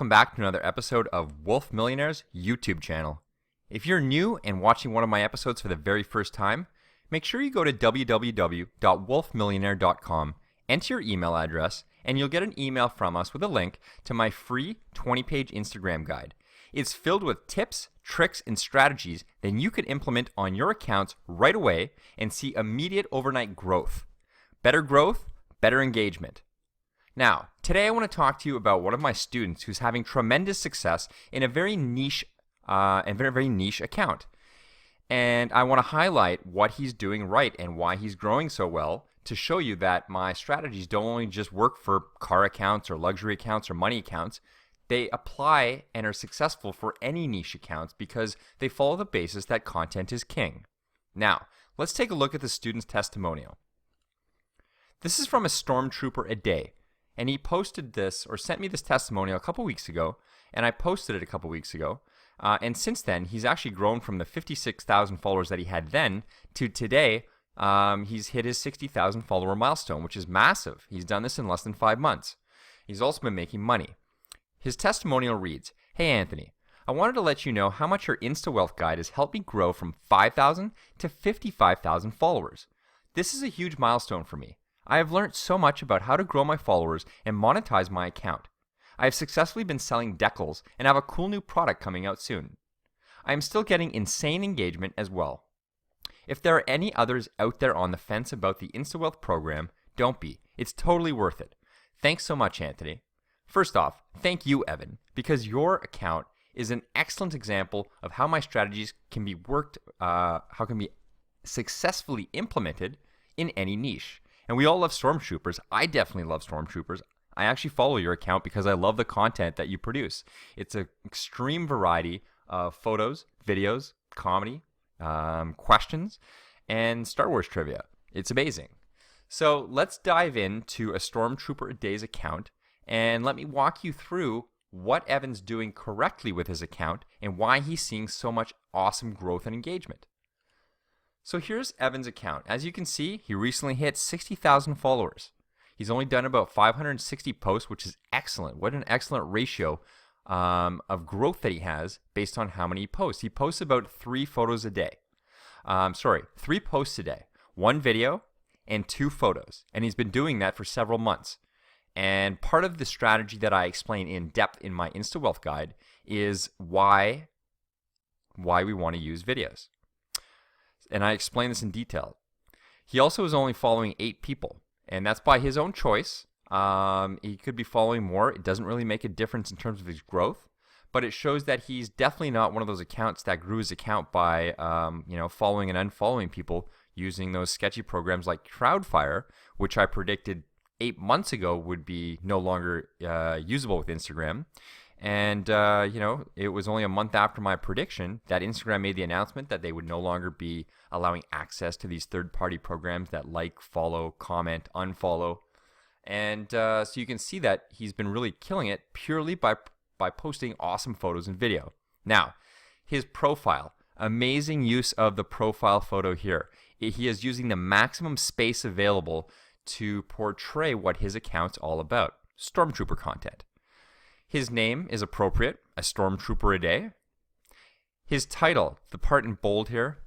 welcome back to another episode of Wolf Millionaire's YouTube channel. If you're new and watching one of my episodes for the very first time, make sure you go to www.wolfmillionaire.com, enter your email address, and you'll get an email from us with a link to my free 20-page Instagram guide. It's filled with tips, tricks, and strategies that you can implement on your accounts right away and see immediate overnight growth. Better growth, better engagement. Now, today I want to talk to you about one of my students who's having tremendous success in a very niche very niche account. And I want to highlight what he's doing right and why he's growing so well to show you that my strategies don't only just work for car accounts or luxury accounts or money accounts. They apply and are successful for any niche accounts because they follow the basis that content is king. Now, let's take a look at the student's testimonial. This is from a stormtrooper a day. And he posted this, or sent me this testimonial a couple weeks ago, and I posted it a couple weeks ago. And since then, he's actually grown from the 56,000 followers that he had then to today. He's hit his 60,000 follower milestone, which is massive. He's done this in less than 5 months. He's also been making money. His testimonial reads, "Hey Anthony, I wanted to let you know how much your InstaWealth guide has helped me grow from 5,000 to 55,000 followers. This is a huge milestone for me. I have learned so much about how to grow my followers and monetize my account. I have successfully been selling decals and have a cool new product coming out soon. I am still getting insane engagement as well. If there are any others out there on the fence about the InstaWealth program, don't be. It's totally worth it. Thanks so much, Anthony." First off, thank you, Evan, because your account is an excellent example of how my strategies can be successfully implemented in any niche. And we all love stormtroopers. I definitely love stormtroopers. I actually follow your account because I love the content that you produce. It's an extreme variety of photos, videos, comedy, questions, and Star Wars trivia. It's amazing. So let's dive into a Stormtrooper a Day's account, and let me walk you through what Evan's doing correctly with his account and why he's seeing so much awesome growth and engagement. So here's Evan's account. As you can see, he recently hit 60,000 followers. He's only done about 560 posts, which is excellent. What an excellent ratio of growth that he has based on how many he posts. He posts about 3 posts a day. 3 posts a day. 1 video and 2 photos. And he's been doing that for several months. And part of the strategy that I explain in depth in my InstaWealth guide is why we want to use videos. And I explain this in detail. He also is only following 8 people, and that's by his own choice. He could be following more. It doesn't really make a difference in terms of his growth, but it shows that he's definitely not one of those accounts that grew his account by following and unfollowing people using those sketchy programs like Crowdfire, which I predicted 8 months ago would be no longer usable with Instagram. And, it was only a month after my prediction that Instagram made the announcement that they would no longer be allowing access to these third-party programs that like, follow, comment, unfollow. And so you can see that he's been really killing it purely by posting awesome photos and video. Now, his profile, amazing use of the profile photo here. He is using the maximum space available to portray what his account's all about, Stormtrooper content. His name is appropriate, a Stormtrooper a Day. His title, the part in bold here,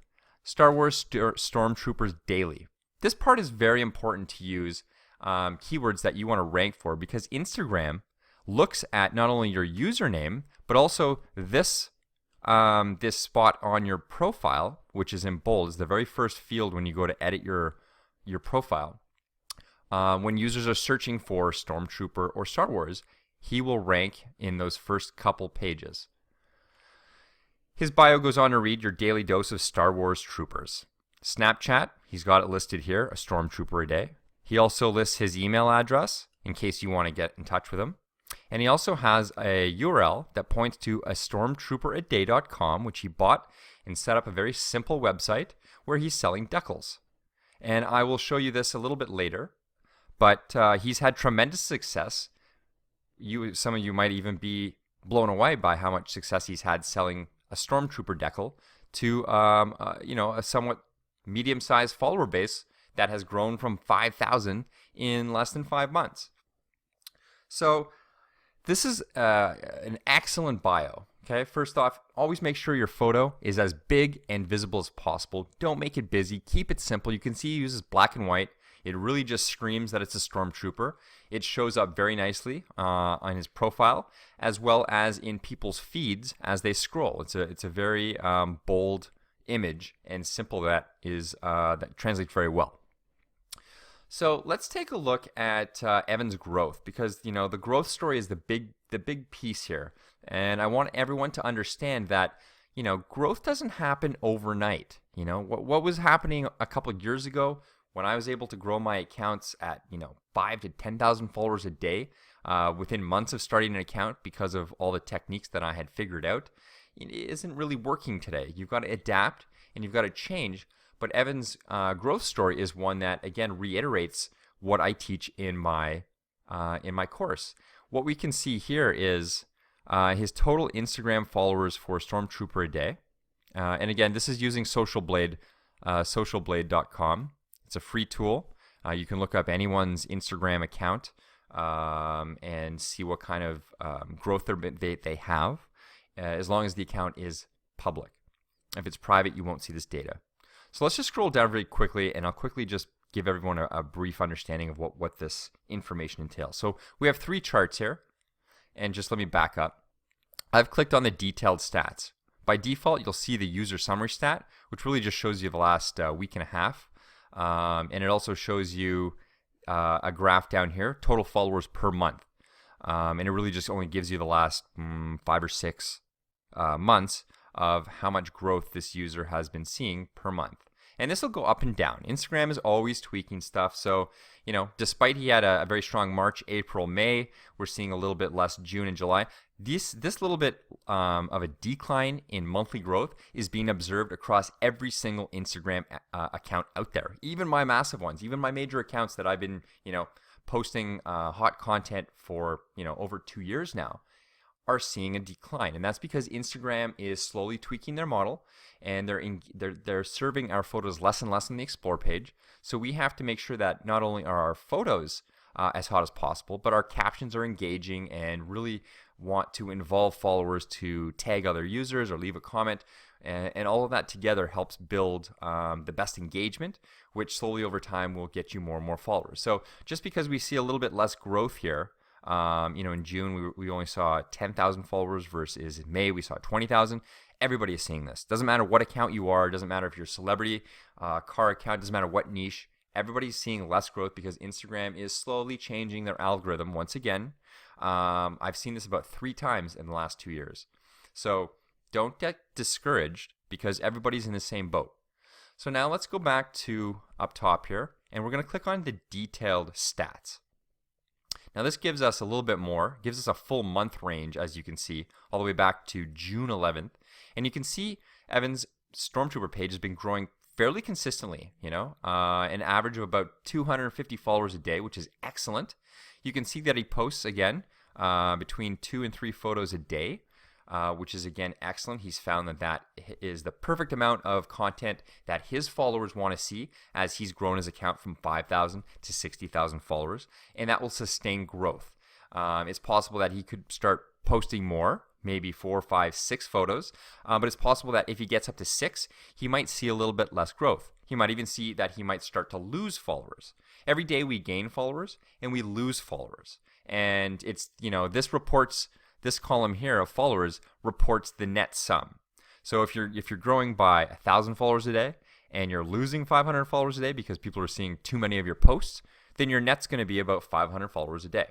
Star Wars Stormtroopers Daily. This part is very important to use keywords that you want to rank for because Instagram looks at not only your username, but also this spot on your profile, which is in bold, is the very first field when you go to edit your profile. When users are searching for Stormtrooper or Star Wars, he will rank in those first couple pages. His bio goes on to read your daily dose of Star Wars troopers. Snapchat, he's got it listed here, a Stormtrooper a Day. He also lists his email address in case you want to get in touch with him. And he also has a URL that points to a stormtrooperaday.com, which he bought and set up a very simple website where he's selling decals. And I will show you this a little bit later, but he's had tremendous success. Some of you might even be blown away by how much success he's had selling a Stormtrooper decal to a somewhat medium-sized follower base that has grown from 5,000 in less than 5 months. So This is an excellent bio. Okay, first off, always make sure your photo is as big and visible as possible. Don't make it busy. Keep it simple. You can see he uses black and white. It really just screams that it's a stormtrooper. It shows up very nicely on his profile, as well as in people's feeds as they scroll. It's a very bold image and simple that translates very well. So let's take a look at Evan's growth, because the growth story is the big piece here, and I want everyone to understand that growth doesn't happen overnight. What was happening a couple of years ago when I was able to grow my accounts at 5,000 to 10,000 followers a day within months of starting an account because of all the techniques that I had figured out, it isn't really working today. You've got to adapt and you've got to change. But Evan's growth story is one that, again, reiterates what I teach in my course. What we can see here is his total Instagram followers for Stormtrooper a day. And again, this is using socialblade, socialblade.com. It's a free tool. You can look up anyone's Instagram account and see what kind of growth they have, as long as the account is public. If it's private, you won't see this data. So let's just scroll down very quickly, and I'll quickly just give everyone a brief understanding of what this information entails. So we have 3 charts here, and just let me back up. I've clicked on the detailed stats. By default, you'll see the user summary stat, which really just shows you the last week and a half. And it also shows you a graph down here, total followers per month. And it really just only gives you the last 5 or 6 months of how much growth this user has been seeing per month. And this will go up and down. Instagram is always tweaking stuff. So, despite he had a very strong March, April, May, we're seeing a little bit less June and July. This little bit of a decline in monthly growth is being observed across every single Instagram account out there. Even my massive ones, even my major accounts that I've been, posting hot content for, over 2 years now, are seeing a decline. And that's because Instagram is slowly tweaking their model, and they're serving our photos less and less on the Explore page. So we have to make sure that not only are our photos as hot as possible, but our captions are engaging and really want to involve followers to tag other users or leave a comment. And all of that together helps build the best engagement, which slowly over time will get you more and more followers. So just because we see a little bit less growth here, in June we only saw 10,000 followers versus in May we saw 20,000. Everybody is seeing this. Doesn't matter what account you are. Doesn't matter if you're a celebrity, car account. Doesn't matter what niche. Everybody's seeing less growth because Instagram is slowly changing their algorithm once again. I've seen this about 3 times in the last 2 years. So don't get discouraged because everybody's in the same boat. So now let's go back to up top here, and we're going to click on the detailed stats. Now this gives us a little bit more, gives us a full month range, as you can see, all the way back to June 11th. And you can see Evan's Stormtrooper page has been growing fairly consistently, an average of about 250 followers a day, which is excellent. You can see that he posts, again, between 2 and 3 photos a day, which is, again, excellent. He's found that is the perfect amount of content that his followers want to see, as he's grown his account from 5,000 to 60,000 followers, and that will sustain growth. It's possible that he could start posting more, maybe 4, 5, 6 photos, but it's possible that if he gets up to 6, he might see a little bit less growth. He might even see that he might start to lose followers. Every day we gain followers and we lose followers. And it's, this column here of followers reports the net sum. So if you're growing by 1,000 followers a day and you're losing 500 followers a day because people are seeing too many of your posts, then your net's going to be about 500 followers a day.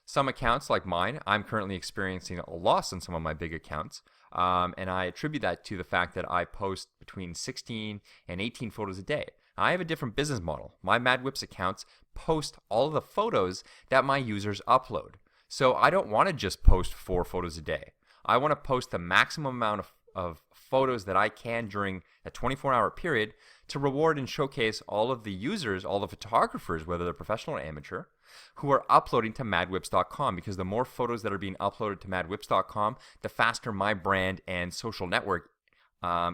Some accounts like mine, I'm currently experiencing a loss in some of my big accounts, and I attribute that to the fact that I post between 16 and 18 photos a day. I have a different business model. My Mad Whips accounts post all of the photos that my users upload. So I don't want to just post 4 photos a day. I want to post the maximum amount of photos that I can during a 24-hour period to reward and showcase all of the users, all the photographers, whether they're professional or amateur, who are uploading to madwhips.com, because the more photos that are being uploaded to madwhips.com, the faster my brand and social network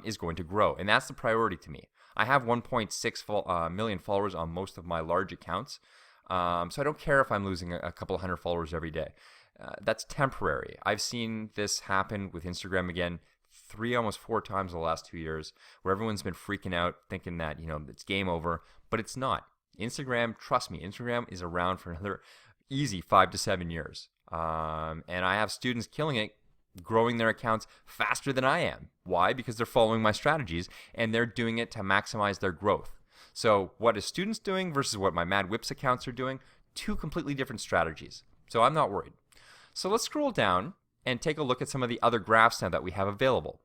is going to grow. And that's the priority to me. I have 1.6 million followers on most of my large accounts. So I don't care if I'm losing a couple hundred followers every day. that's temporary. I've seen this happen with Instagram again 3, almost 4 times in the last 2 years, where everyone's been freaking out thinking that, it's game over, but it's not. Instagram, trust me, Instagram is around for another easy 5 to 7 years. And I have students killing it, growing their accounts faster than I am. Why? Because they're following my strategies and they're doing it to maximize their growth. So what is students doing versus what my Mad Whips accounts are doing? 2 completely different strategies. So I'm not worried. So let's scroll down and take a look at some of the other graphs now that we have available.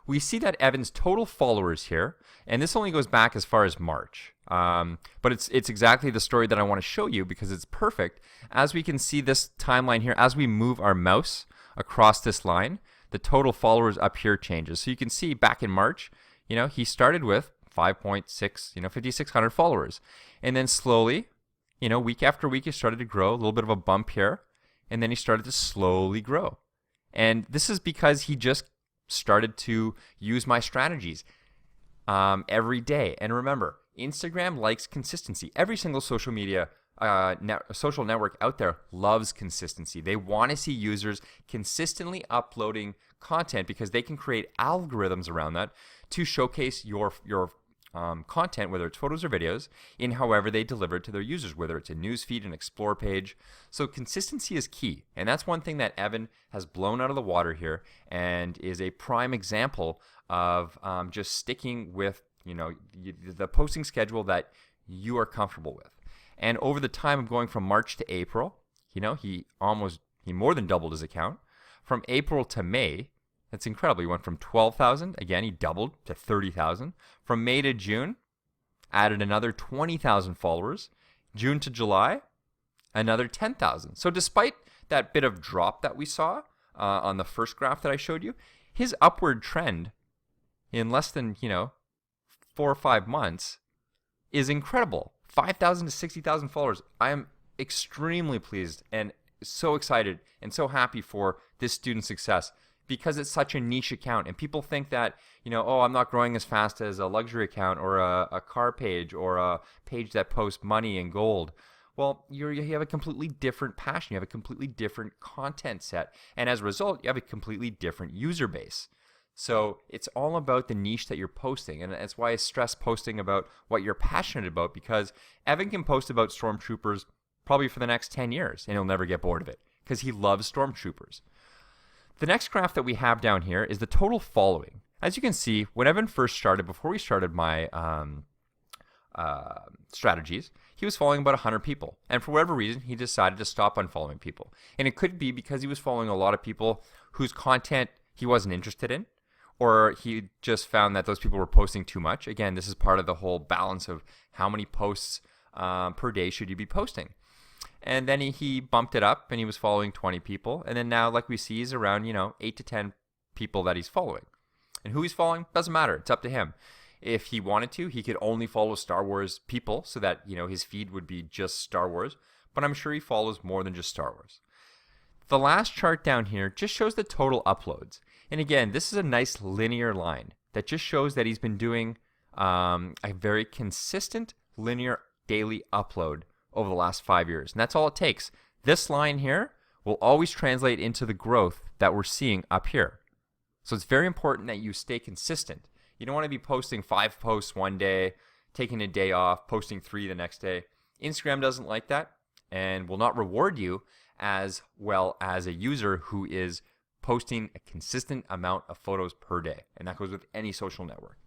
We see that Evan's total followers here, and this only goes back as far as March. But it's exactly the story that I want to show you because it's perfect. As we can see this timeline here, as we move our mouse across this line, the total followers up here changes. So you can see back in March, he started with 5.6, 5,600 followers. And then slowly, week after week, he started to grow, a little bit of a bump here. And then he started to slowly grow. And this is because he just started to use my strategies every day. And remember, Instagram likes consistency. Every single social media social network out there loves consistency. They want to see users consistently uploading content because they can create algorithms around that to showcase your content, whether it's photos or videos, in however they deliver it to their users, whether it's a newsfeed, an explore page. So consistency is key. And that's one thing that Evan has blown out of the water here and is a prime example of just sticking with the posting schedule that you are comfortable with. And over the time of going from March to April, he more than doubled his account. From April to May, that's incredible. He went from 12,000, again, he doubled to 30,000. From May to June, added another 20,000 followers. June to July, another 10,000. So despite that bit of drop that we saw on the first graph that I showed you, his upward trend in less than, 4 or 5 months is incredible. 5,000 to 60,000 followers. I am extremely pleased and so excited and so happy for this student's success because it's such a niche account. And people think that, I'm not growing as fast as a luxury account or a car page or a page that posts money and gold. Well, you have a completely different passion. You have a completely different content set. And as a result, you have a completely different user base. So it's all about the niche that you're posting. And that's why I stress posting about what you're passionate about, because Evan can post about stormtroopers probably for the next 10 years and he'll never get bored of it because he loves stormtroopers. The next graph that we have down here is the total following. As you can see, when Evan first started, before we started my strategies, he was following about 100 people. And for whatever reason, he decided to stop unfollowing people. And it could be because he was following a lot of people whose content he wasn't interested in, or he just found that those people were posting too much. Again, this is part of the whole balance of how many posts per day should you be posting. And then he bumped it up and he was following 20 people. And then now, like we see, he's around, 8 to 10 people that he's following. And who he's following doesn't matter. It's up to him. If he wanted to, he could only follow Star Wars people so that, his feed would be just Star Wars. But I'm sure he follows more than just Star Wars. The last chart down here just shows the total uploads. And again, this is a nice linear line that just shows that he's been doing a very consistent linear daily upload over the last 5 years. And that's all it takes. This line here will always translate into the growth that we're seeing up here. So it's very important that you stay consistent. You don't want to be posting 5 posts one day, taking a day off, posting 3 the next day. Instagram doesn't like that and will not reward you as well as a user who is posting a consistent amount of photos per day. And that goes with any social network.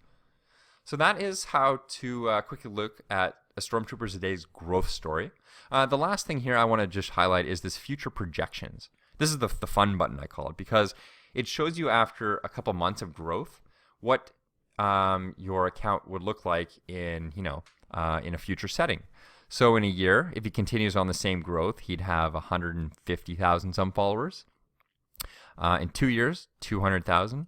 So that is how to quickly look at a Stormtroopers a Day's growth story. The last thing here I want to just highlight is this future projections. This is the fun button, I call it, because it shows you after a couple months of growth what your account would look like in a future setting. So in a year, if he continues on the same growth, he'd have 150,000 some followers. In 2 years, 200,000.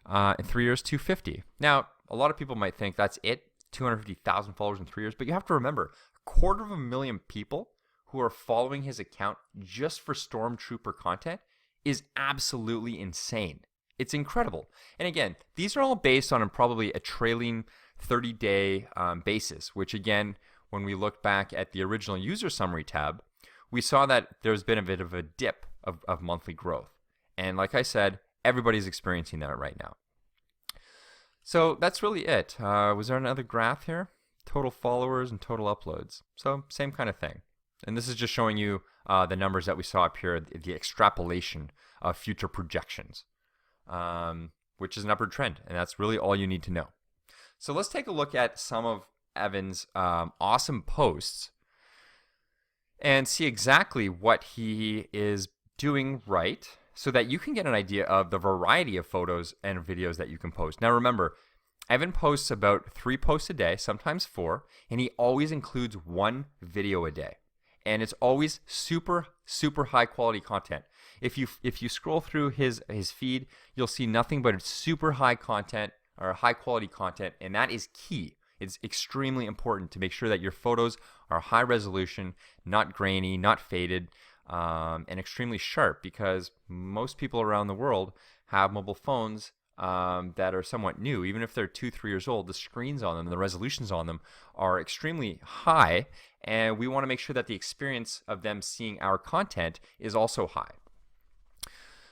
In 3 years, 250. Now, a lot of people might think that's it, 250,000 followers in 3 years. But you have to remember, 250,000 people who are following his account just for Stormtrooper content is absolutely insane. It's incredible. And again, these are all based on probably a trailing 30-day basis, which again, when we look back at the original user summary tab, we saw that there's been a bit of a dip of monthly growth. And like I said, everybody's experiencing that right now. So that's really it. Was there another graph here? Total followers and total uploads. So same kind of thing. And this is just showing you the numbers that we saw up here, the extrapolation of future projections, which is an upward trend. And that's really all you need to know. So let's take a look at some of Evan's awesome posts and see exactly what he is doing right so that you can get an idea of the variety of photos and videos that you can post. Now remember, Evan posts about 3 posts a day, sometimes 4, and he always includes 1 video a day. And it's always super high quality content. If you scroll through his feed, you'll see nothing but super high content or high quality content, and that is key. It's extremely important to make sure that your photos are high resolution, not grainy, not faded, and extremely sharp, because most people around the world have mobile phones that are somewhat new. Even if they're 2-3 years old, the screens on them and the resolutions on them are extremely high, and we want to make sure that the experience of them seeing our content is also high.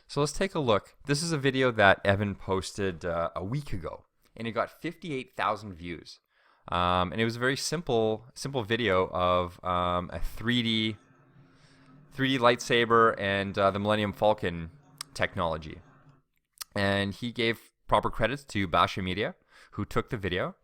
So let's take a look. This is a video that Evan posted a week ago, and it got 58,000 views. And it was a very simple video of a 3D lightsaber and the Millennium Falcon technology. And he gave proper credits to Basha Media, who took the video.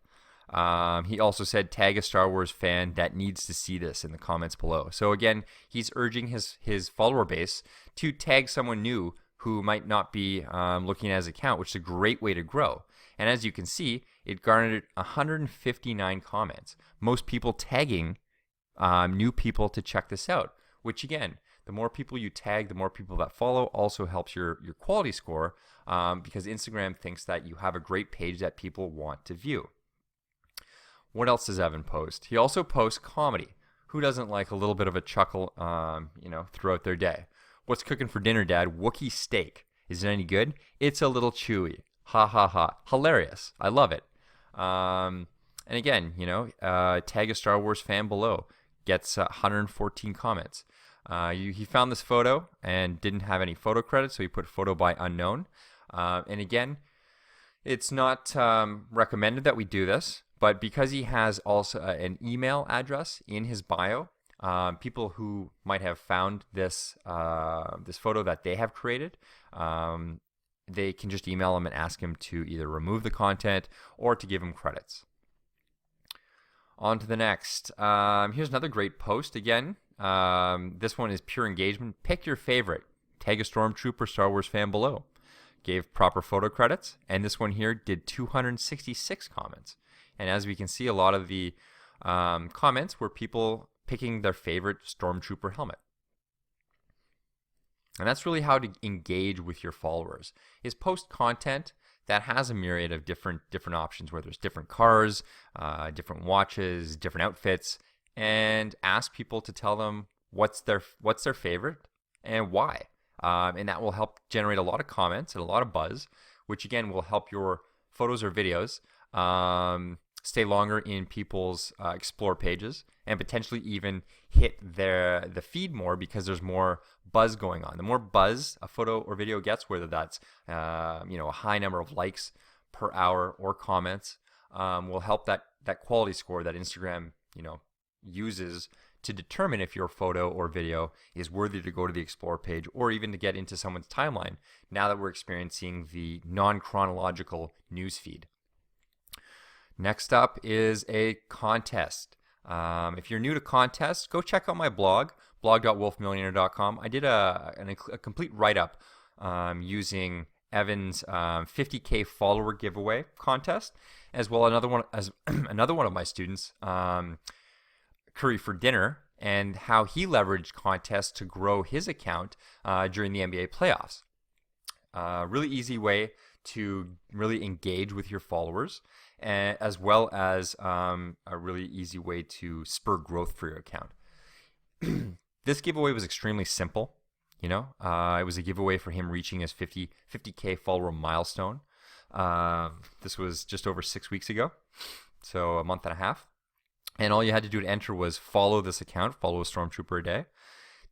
He also said, tag a Star Wars fan that needs to see this in the comments below. So again, he's urging his follower base to tag someone new who might not be looking at his account, which is a great way to grow. And as you can see, it garnered 159 comments. Most people tagging new people to check this out, which again, the more people you tag, the more people that follow, also helps your quality score, because Instagram thinks that you have a great page that people want to view. What else does Evan post? He also posts comedy. Who doesn't like a little bit of a chuckle throughout their day? What's cooking for dinner, Dad? Wookiee steak. Is it any good? It's a little chewy. Ha ha ha. Hilarious. I love it. And again, tag a Star Wars fan below. Gets 114 comments. He found this photo and didn't have any photo credits, so he put photo by unknown. And again, it's not recommended that we do this, but because he has also an email address in his bio, people who might have found this photo that they have created, they can just email him and ask him to either remove the content or to give him credits. On to the next. Here's another great post again. This one is pure engagement. Pick your favorite. Tag a Stormtrooper Star Wars fan below. Gave proper photo credits. And this one here did 266 comments. And as we can see, a lot of the comments were people picking their favorite Stormtrooper helmet. And that's really how to engage with your followers, is post content that has a myriad of different options, where there's different cars, different watches, different outfits, and ask people to tell them what's their favorite and why. And that will help generate a lot of comments and a lot of buzz, which again will help your photos or videos stay longer in people's explore pages, and potentially even hit the feed more, because there's more buzz going on. The more buzz a photo or video gets, whether that's a high number of likes per hour or comments, will help that quality score that Instagram uses to determine if your photo or video is worthy to go to the explore page or even to get into someone's timeline, now that we're experiencing the non-chronological news feed. Next up is a contest. If you're new to contests, go check out my blog, blog.wolfmillionaire.com. I did a complete write-up using Evan's 50K follower giveaway contest, as well another one of my students, Curry for Dinner, and how he leveraged contests to grow his account during the NBA playoffs. Really easy way to really engage with your followers, as well as a really easy way to spur growth for your account. This giveaway was extremely simple. It was a giveaway for him reaching his 50K follower milestone. This was just over 6 weeks ago, so a month and a half. And all you had to do to enter was follow this account, follow a Stormtrooper a day,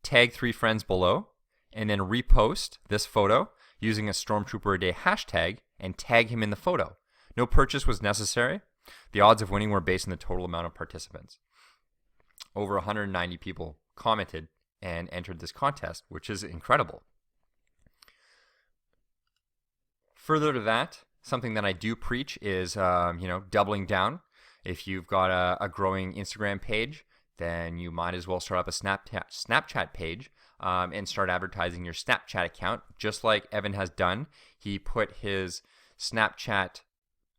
tag 3 friends below, and then repost this photo using a Stormtrooper a Day hashtag and tag him in the photo. No purchase was necessary. The odds of winning were based on the total amount of participants. Over 190 people commented and entered this contest, which is incredible. Further to that, something that I do preach is, doubling down. If you've got a growing Instagram page, then you might as well start up a Snapchat page and start advertising your Snapchat account, just like Evan has done. He put his Snapchat,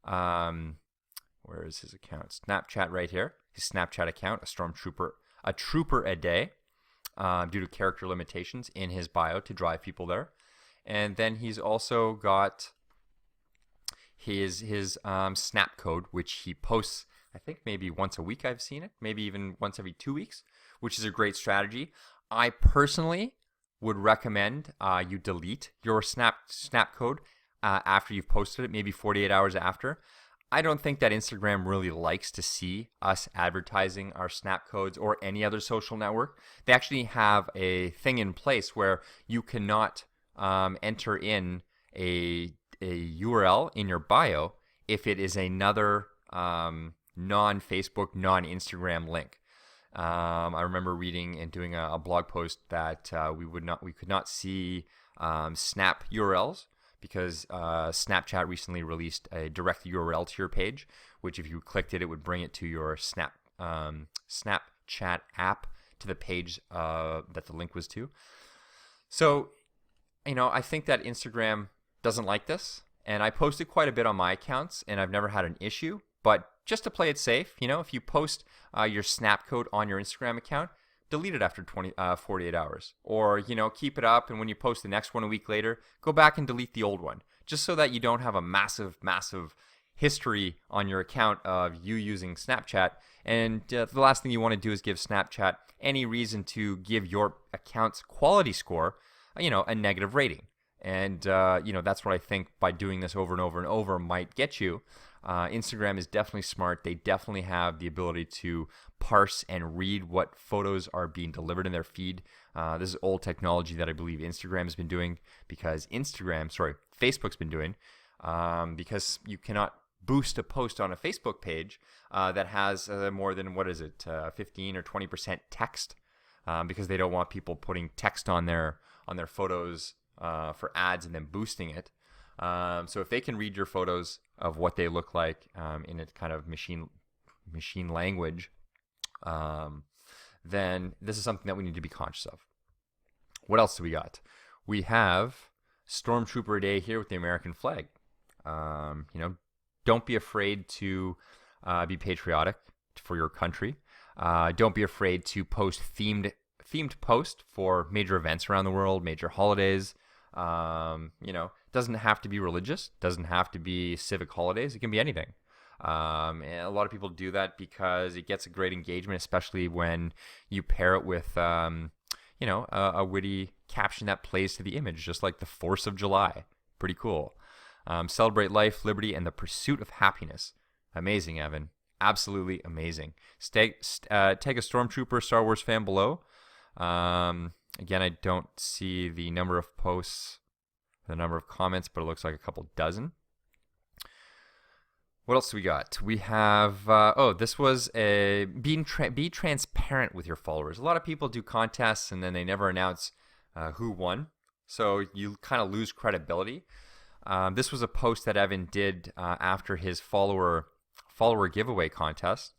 where is his account? Snapchat right here. His Snapchat account, a trooper a day, due to character limitations in his bio to drive people there. And then he's also got his snap code, which he posts, I think maybe once a week I've seen it, maybe even once every 2 weeks, which is a great strategy. I personally would recommend you delete your snap code after you've posted it, maybe 48 hours after. I don't think that Instagram really likes to see us advertising our snap codes or any other social network. They actually have a thing in place where you cannot enter in a URL in your bio if it is another non-Facebook, non-Instagram link. I remember reading and doing a blog post that we could not see Snap URLs because Snapchat recently released a direct URL to your page, which if you clicked it, it would bring it to your Snapchat app, to the page that the link was to. So, I think that Instagram doesn't like this, and I posted quite a bit on my accounts, and I've never had an issue. But just to play it safe, if you post your snap code on your Instagram account, delete it after 48 hours. Or, keep it up, and when you post the next one a week later, go back and delete the old one, just so that you don't have a massive, massive history on your account of you using Snapchat. And the last thing you want to do is give Snapchat any reason to give your account's quality score, a negative rating. And, that's what I think by doing this over and over and over might get you. Instagram is definitely smart. They definitely have the ability to parse and read what photos are being delivered in their feed. This is old technology that I believe Instagram has been doing Facebook's been doing, because you cannot boost a post on a Facebook page that has more than, 15 or 20% text, because they don't want people putting text on their photos for ads and then boosting it. So if they can read your photos of what they look like in a kind of machine language, then this is something that we need to be conscious of. What else do we got? We have Stormtrooper Day here with the American flag. Don't be afraid to be patriotic for your country. Don't be afraid to post themed posts for major events around the world, major holidays. Doesn't have to be religious, doesn't have to be civic holidays. It can be anything. And a lot of people do that because it gets a great engagement, especially when you pair it with, a witty caption that plays to the image, just like the 4th of July. Pretty cool. Celebrate life, liberty, and the pursuit of happiness. Amazing, Evan. Absolutely amazing. Take a Stormtrooper Star Wars fan below. Again, I don't see the number of posts, the number of comments, but it looks like a couple dozen. What else do we got? We have, this was be transparent with your followers. A lot of people do contests and then they never announce who won, so you kind of lose credibility. This was a post that Evan did after his follower giveaway contest,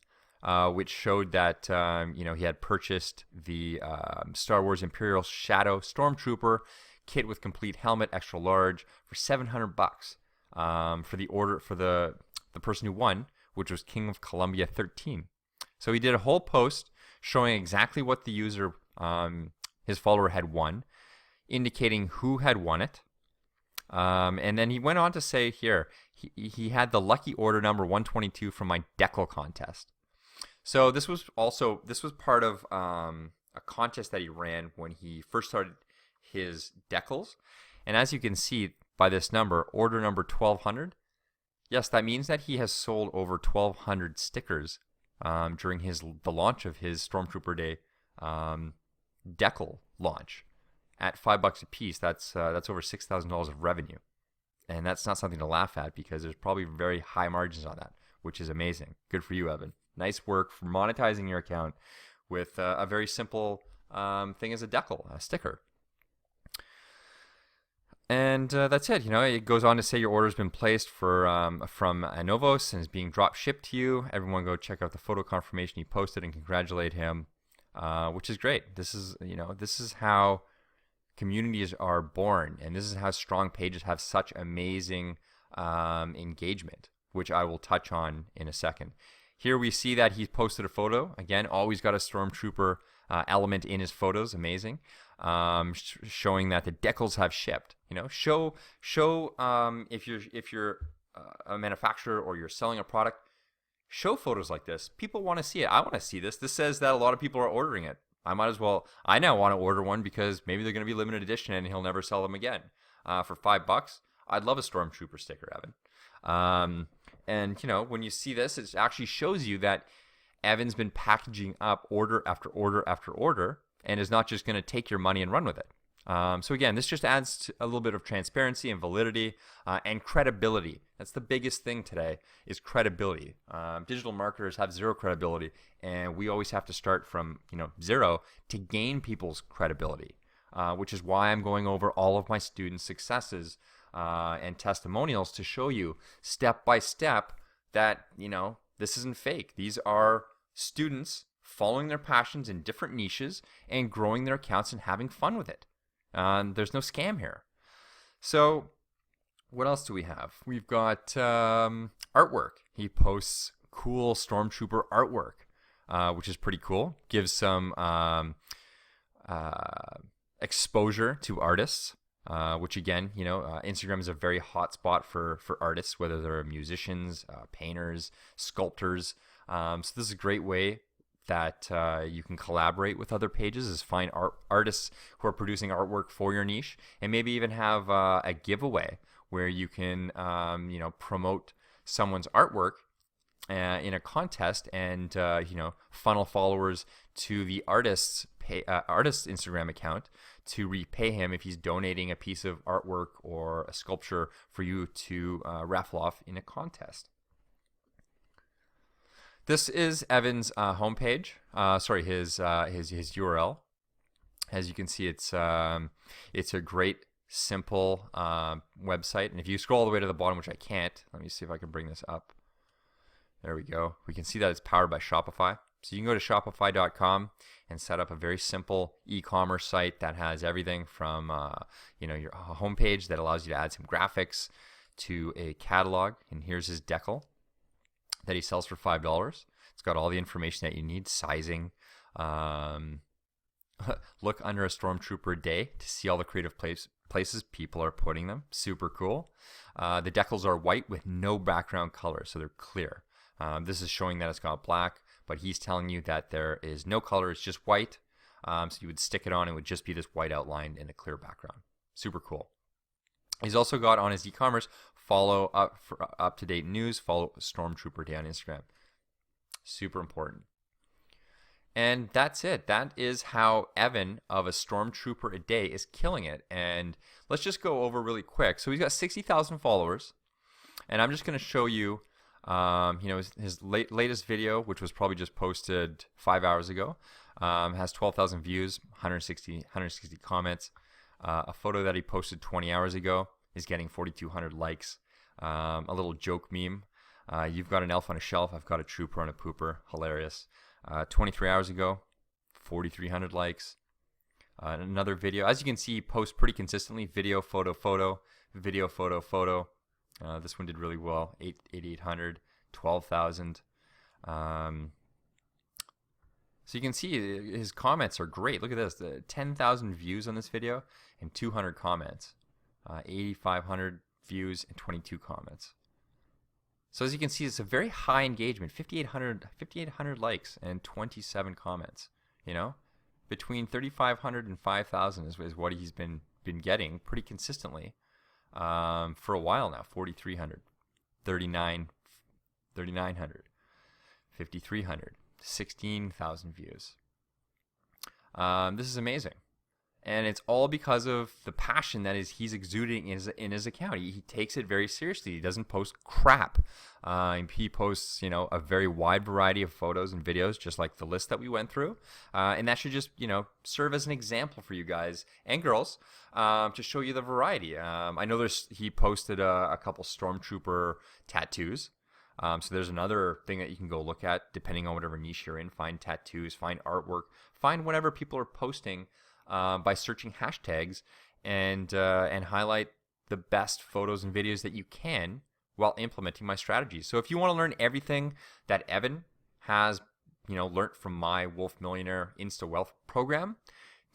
which showed that he had purchased the Star Wars Imperial Shadow Stormtrooper kit with complete helmet, extra large, for $700 for the order for the person who won, which was King of Columbia 13. So he did a whole post showing exactly what the user, his follower, had won, indicating who had won it. And then he went on to say here, he had the lucky order number 122 from my decal contest. So this was part of a contest that he ran when he first started his decals. And as you can see by this number, order number 1200, yes, that means that he has sold over 1200 stickers during the launch of his Stormtrooper Day decal launch at $5 a piece. That's over $6,000 of revenue, and that's not something to laugh at because there's probably very high margins on that, which is amazing. Good for you, Evan. Nice work for monetizing your account with a very simple thing as a decal, a sticker. And that's it. It goes on to say your order's been placed from Anovos and is being drop shipped to you. Everyone go check out the photo confirmation he posted and congratulate him, which is great. This is how communities are born, and this is how strong pages have such amazing engagement, which I will touch on in a second. Here we see that he's posted a photo. Again, always got a Stormtrooper element in his photos. Amazing. Showing that the decals have shipped. Show if you're a manufacturer or you're selling a product, show photos like this. People want to see it. I want to see this. This says that a lot of people are ordering it. I now want to order one because maybe they're going to be limited edition and he'll never sell them again. For $5, I'd love a Stormtrooper sticker, Evan. And when you see this, it actually shows you that Evan's been packaging up order after order after order and is not just going to take your money and run with it. So again, this just adds a little bit of transparency and validity and credibility. That's the biggest thing today is credibility. Digital marketers have zero credibility, and we always have to start from zero to gain people's credibility, which is why I'm going over all of my students' successes and testimonials to show you step by step that this isn't fake. These are students following their passions in different niches and growing their accounts and having fun with it. There's no scam here. So what else do we have? We've got artwork. He posts cool Stormtrooper artwork, which is pretty cool. Gives some exposure to artists, which again, Instagram is a very hot spot for artists, whether they're musicians, painters, sculptors. So this is a great way that you can collaborate with other pages, is find artists who are producing artwork for your niche, and maybe even have a giveaway where you can promote someone's artwork in a contest and funnel followers to the artist's Instagram account to repay him if he's donating a piece of artwork or a sculpture for you to raffle off in a contest. This is Evan's homepage. His URL. As you can see, it's a great, simple website. And if you scroll all the way to the bottom, which I can't, let me see if I can bring this up. There we go. We can see that it's powered by Shopify. So you can go to shopify.com and set up a very simple e-commerce site that has everything from your homepage that allows you to add some graphics to a catalog. And here's his decal that he sells for $5. It's got all the information that you need, sizing. Look under a Stormtrooper day to see all the creative places people are putting them. Super cool. The decals are white with no background color, so they're clear. This is showing that it's got black, but he's telling you that there is no color, it's just white. So you would stick it on, it would just be this white outline in a clear background. Super cool. He's also got on his e-commerce, follow up for up-to-date news, follow Stormtrooper Day on Instagram. Super important. And that's it. That is how Evan of a Stormtrooper a day is killing it. And let's just go over really quick. So he's got 60,000 followers. And I'm just going to show you, his latest video, which was probably just posted 5 hours ago, has 12,000 views, 160 comments. A photo that he posted 20 hours ago is getting 4,200 likes. A little joke meme. You've got an elf on a shelf. I've got a trooper on a pooper. Hilarious. 23 hours ago, 4,300 likes. Another video. As you can see, he posts pretty consistently. Video, photo, photo. Video, photo, photo. This one did really well. 8,800, 12,000. So you can see his comments are great. Look at this. 10,000 views on this video and 200 comments. 8,500 views and 22 comments. So as you can see, it's a very high engagement. 5,800 likes and 27 comments. Between 3,500 and 5,000 is what he's been getting pretty consistently for a while now. 4,300, 3,900, 5,300, 16,000 views. This is amazing. And it's all because of the passion that he's exuding in his account. He takes it very seriously. He doesn't post crap. He posts, a very wide variety of photos and videos, just like the list that we went through. And that should just, serve as an example for you guys and girls to show you the variety. I know he posted a couple Stormtrooper tattoos. So there's another thing that you can go look at depending on whatever niche you're in. Find tattoos, find artwork, find whatever people are posting by searching hashtags and highlight the best photos and videos that you can while implementing my strategies. So if you want to learn everything that Evan has, learned from my Wolf Millionaire Insta Wealth program,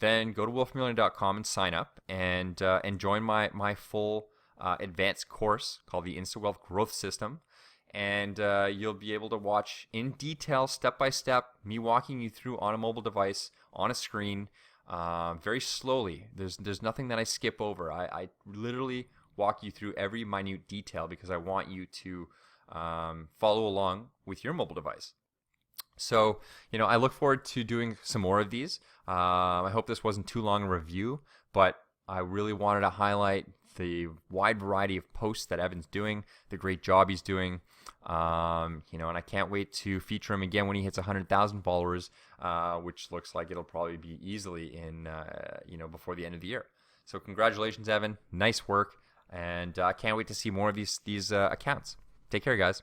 then go to wolfmillionaire.com and sign up and join my full advanced course called the Insta Wealth Growth System. And you'll be able to watch in detail, step by step, me walking you through on a mobile device, on a screen, very slowly. There's nothing that I skip over. I literally walk you through every minute detail because I want you to follow along with your mobile device. So, I look forward to doing some more of these. I hope this wasn't too long a review, but I really wanted to highlight the wide variety of posts that Evan's doing, the great job he's doing, and I can't wait to feature him again when he hits 100,000 followers, which looks like it'll probably be easily in, before the end of the year. So congratulations, Evan. Nice work, and I can't wait to see more of these accounts. Take care, guys.